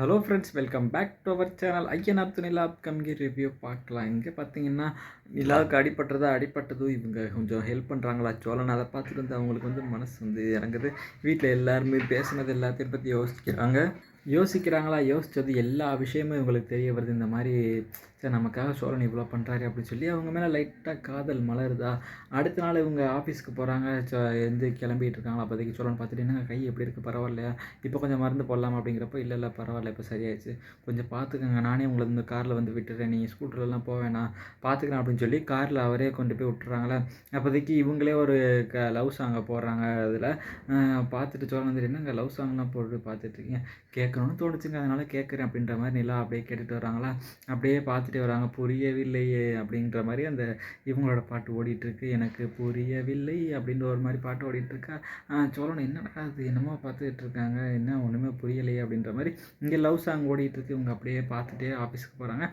Hello friends, welcome back to our channel. Ayyanar துணிலா upcoming review பார்க்கலாம். இங்கே பார்த்தீங்கன்னா, நிலாவுக்கு அடிப்பட்டதும் இவங்க கொஞ்சம் ஹெல்ப் பண்ணுறாங்களா சோழன். அதை பார்த்துட்டு வந்து அவங்களுக்கு வந்து மனசு வந்து இறங்குது. வீட்டில் எல்லாருமே பேசுனது எல்லாத்தையும் பற்றி யோசிக்கிறாங்களா, யோசித்தது எல்லா விஷயமும் இவங்களுக்கு தெரிய வருது. இந்த மாதிரி சரி நமக்காக சோழன் இவ்வளோ பண்ணுறாரு அப்படின்னு சொல்லி அவங்க மேலே லைட்டாக காதல் மலருதா. அடுத்த நாள் இவங்க ஆஃபீஸ்க்கு போகிறாங்க. கிளம்பிட்டு இருக்காங்களா. அப்போதைக்கு சோழன் பார்த்துட்டு, என்ன கை எப்படி இருக்குது, பரவாயில்லையா, இப்போ கொஞ்சம் மருந்து போடலாமா அப்படிங்கிறப்போ, இல்லை இல்லை பரவாயில்ல, இப்போ சரியாயிடுச்சு, கொஞ்சம் பார்த்துக்கங்க, நானே உங்களை இந்த காரில் வந்து விட்டுறேன், நீங்கள் ஸ்கூட்டர்லாம் போக வேணாம், பார்த்துக்கிறேன் அப்படின்னு சொல்லி காரில் அவரே கொண்டு போய் விட்டுறாங்களே. அப்போதைக்கு இவங்களே ஒரு லவ் சாங்கை போடுறாங்க. அதில் பார்த்துட்டு சோழன் வந்துட்டு, என்னங்க லவ் சாங்லாம் போட்டு பார்த்துட்ருக்கீங்க, கேட்கணும்னு தோணுச்சுங்க, அதனால் கேட்குறேன் அப்படின்ற மாதிரி நிலா அப்படியே கேட்டுட்டு வராங்களா. அப்படியே பார்த்துட்டே வராங்க. புரியவில்லையே அப்படின்ற மாதிரி அந்த இவங்களோட பாட்டு ஓடிட்டுருக்கு. எனக்கு புரியவில்லை அப்படின்ற ஒரு மாதிரி பாட்டு ஓடிட்டுருக்கா. சோழன் என்னடா அது என்னமோ பார்த்துட்டு இருக்காங்க, என்ன ஒன்றுமே புரியலையே அப்படின்ற மாதிரி இங்கே லவ் சாங் ஓடிட்டுருக்கு. இவங்க அப்படியே பார்த்துட்டே ஆஃபீஸுக்கு போகிறாங்க.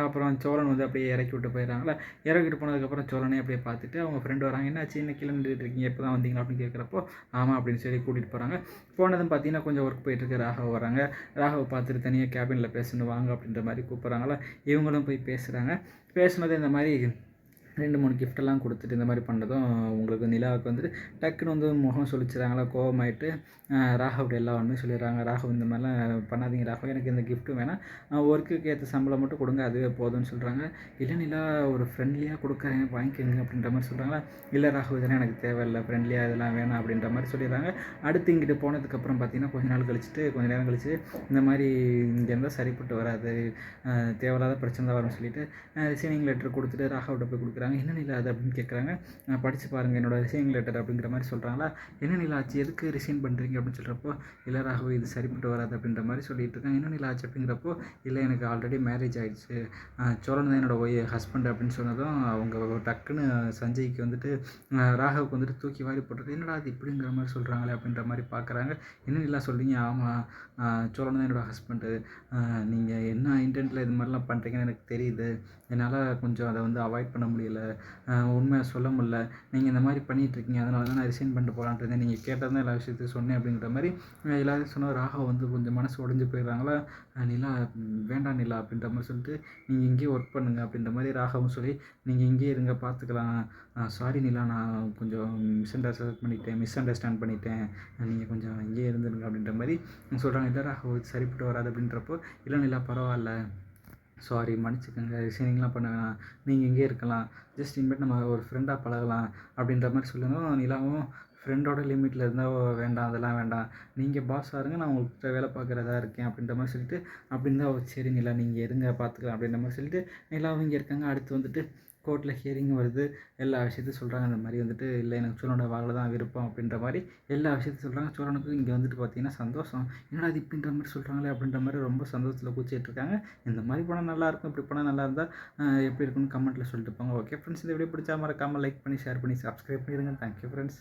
அப்புறம் சோழன் வந்து அப்படியே இறக்கி விட்டு போயிடறாங்களா. இறக்கிட்டு போனதுக்கப்புறம் சோழனே அப்படியே பார்த்துட்டு அவங்க ஃப்ரெண்டு வராங்க. என்னாச்சு, இன்னும் கீழே நின்றுட்டு இருக்கீங்க, எப்போ தான் வந்தீங்களா அப்படின்னு கேட்குறப்போ, ஆமாம் அப்படின்னு சொல்லி கூட்டிகிட்டு போகிறாங்க. போனதும் பார்த்தீங்கன்னா கொஞ்சம் ஒர்க் போயிட்டுருக்கு. ராகவ் வராங்க. ராகவ் பார்த்துட்டு தனியாக கேபினில் பேசணும் வாங்க அப்படின்ற மாதிரி கூப்பிட்றாங்களா. இவங்களும் போய் பேசுகிறாங்க. பேசுனது இந்த மாதிரி 2-3 கிஃப்டெல்லாம் கொடுத்துட்டு இந்த மாதிரி பண்ணதும் உங்களுக்கு நிலாவுக்கு வந்துட்டு டக்குன்னு வந்து முகம் சொல்லிச்சுறாங்களா. கோவமாயிட்டு ராகவ்ட எல்லா உண்மையும் சொல்லிடுறாங்க. ராகவ் இந்த மாதிரிலாம் பண்ணாதீங்க ராகவ், எனக்கு இந்த கிஃப்ட்டு வேணாம், ஒர்க்குக்கு ஏற்ற சம்பளம் மட்டும் கொடுங்க, அதுவே போதும்னு சொல்கிறாங்க. இல்லை நிலா, ஒரு ஃப்ரெண்ட்லியாக கொடுக்குறேன் வாங்கிக்கோங்க அப்படின்ற மாதிரி சொல்கிறாங்களா. இல்லை ராகவ், இதெல்லாம் எனக்கு தேவையில்லை, ஃப்ரெண்ட்லியாக இதெல்லாம் வேணாம் அப்படின்ற மாதிரி சொல்லிடுறாங்க. அடுத்து இங்கிட்டு போனதுக்கப்புறம் பார்த்தீங்கன்னா கொஞ்ச நேரம் கழிச்சு இந்த மாதிரி இங்கே இருந்தால் சரிப்பட்டு வராது, தேவையில்லாத பிரச்சனை தான் வரும்னு சொல்லிட்டு ரிசைனிங் லெட்டர் கொடுத்துட்டு ராகவ்ட போய் கொடுக்குறாங்க. என்ன நிலா அது அப்படின்னு கேட்குறாங்க. படித்து பாருங்கள் என்னோட ரிசைனிங் லெட்டர் அப்படிங்கிற மாதிரி சொல்கிறாங்களா. என்ன நிலா ஆச்சு, எதுக்கு ரிசைன் பண்ணுறீங்க அப்படின்னு சொல்கிறப்போ, இல்லை ராகவ் இது சரிப்பட்டு வராது அப்படின்ற மாதிரி சொல்லிட்டு இருக்காங்க. என்ன நிலா ஆச்சு அப்படிங்கிறப்போ, இல்லை எனக்கு ஆல்ரெடி மேரேஜ் ஆகிடுச்சு, சோழன் தான் என்னோட ஹஸ்பண்ட் அப்படின்னு சொன்னதும் அவங்க டக்குன்னு சஞ்சய்க்கு வந்துட்டு ராகவுக்கு வந்துட்டு தூக்கி வாரி போட்டுருக்கு. என்னடா அது இப்படிங்கிற மாதிரி சொல்கிறாங்களே அப்படின்ற மாதிரி பார்க்குறாங்க. என்ன நிலா சொல்கிறீங்க, ஆமாம் சோழன் தான் என்னோடய ஹஸ்பண்டு, நீங்கள் என்ன இன்டென்ட்டில் இது மாதிரிலாம் பண்ணுறீங்கன்னு எனக்கு தெரியுது, என்னால் கொஞ்சம் அதை வந்து அவாய்ட் பண்ண முடியல, உண்மையை சொல்ல முடியல, நீங்கள் இந்த மாதிரி பண்ணிகிட்ருக்கீங்க, அதனால தான் நான் ரிசைன் பண்ணிட்டு போகலான்ட்டு இருந்தேன், நீங்கள் கேட்டது தான் எல்லா விஷயத்தையும் சொன்னேன் அப்படிங்கிற மாதிரி எல்லாரும் சொன்னால் ராகவ் வந்து கொஞ்சம் மனசு உடஞ்சி போயிடுறாங்களா. நிலா வேண்டாம் நிலா அப்படின்ற மாதிரி சொல்லிட்டு, நீங்கள் இங்கேயே ஒர்க் பண்ணுங்கள் அப்படின்ற மாதிரி ராகவும் சொல்லி, நீங்கள் இங்கேயே இருங்க பார்த்துக்கலாம், சாரி நிலா, நான் கொஞ்சம் மிஸ் அண்டர்ஸ்டாண்ட் பண்ணிட்டேன், நீங்கள் கொஞ்சம் இங்கேயே இருந்துருங்க அப்படின்ற மாதிரி சொல்கிறாங்க. இல்லை ராகவ் சரிப்பட்டு வராது அப்படின்றப்போ, இல்லை நிலா பரவாயில்ல, சாரி மன்னிச்சுக்கோங்க, ரிசைனிங்லாம் பண்ண வேணாம், நீங்கள் இங்கேயே இருக்கலாம், ஜஸ்ட் இனிமேட்டு நம்ம ஒரு ஃப்ரெண்டாக பழகலாம் அப்படின்ற மாதிரி சொல்லணும். நிலாவும் ஃப்ரெண்டோட லிமிட்டில் இருந்தால் வேண்டாம், அதெல்லாம் வேண்டாம், நீங்கள் பாஸாக இருங்க, நான் உங்கள்கிட்ட வேலை பார்க்குறதா இருக்கேன் அப்படின்ற மாதிரி சொல்லிட்டு, அப்படின்னா சரி நிலா நீங்கள் இருங்க பார்த்துக்கலாம் அப்படின்ற மாதிரி சொல்லிட்டு நிலாவும் இங்கே இருக்காங்க. அடுத்து வந்துட்டு கோர்ட்டில் ஹியரிங் வருது. எல்லா விஷயத்தையும் சொல்கிறாங்க. இந்த மாதிரி வந்துட்டு, இல்லை எனக்கு சோழனோட வாழ தான் விருப்பம் அப்படின்ற மாதிரி எல்லா விஷயத்தையும் சொல்கிறாங்க. சோழனுக்கு இங்கே வந்துட்டு பார்த்தீங்கன்னா சந்தோஷம். என்னடா இது இப்படின்ற மாதிரி சொல்கிறாங்களே அப்படின்ற மாதிரி ரொம்ப சந்தோஷத்தில் குச்சிட்டுருக்காங்க. இந்த மாதிரி படம் நல்லாயிருக்கும், இப்படி படம் நல்லா இருந்தால் எப்படி இருக்குன்னு கமெண்ட்டில் சொல்லிட்டு போங்க. ஓகே ஃப்ரெண்ட்ஸ், இந்த வீடியோ பிடிச்சா மறக்காமல் லைக் பண்ணி ஷேர் பண்ணி சப்ஸ்கிரைப் பண்ணிடுங்க. Thank you friends.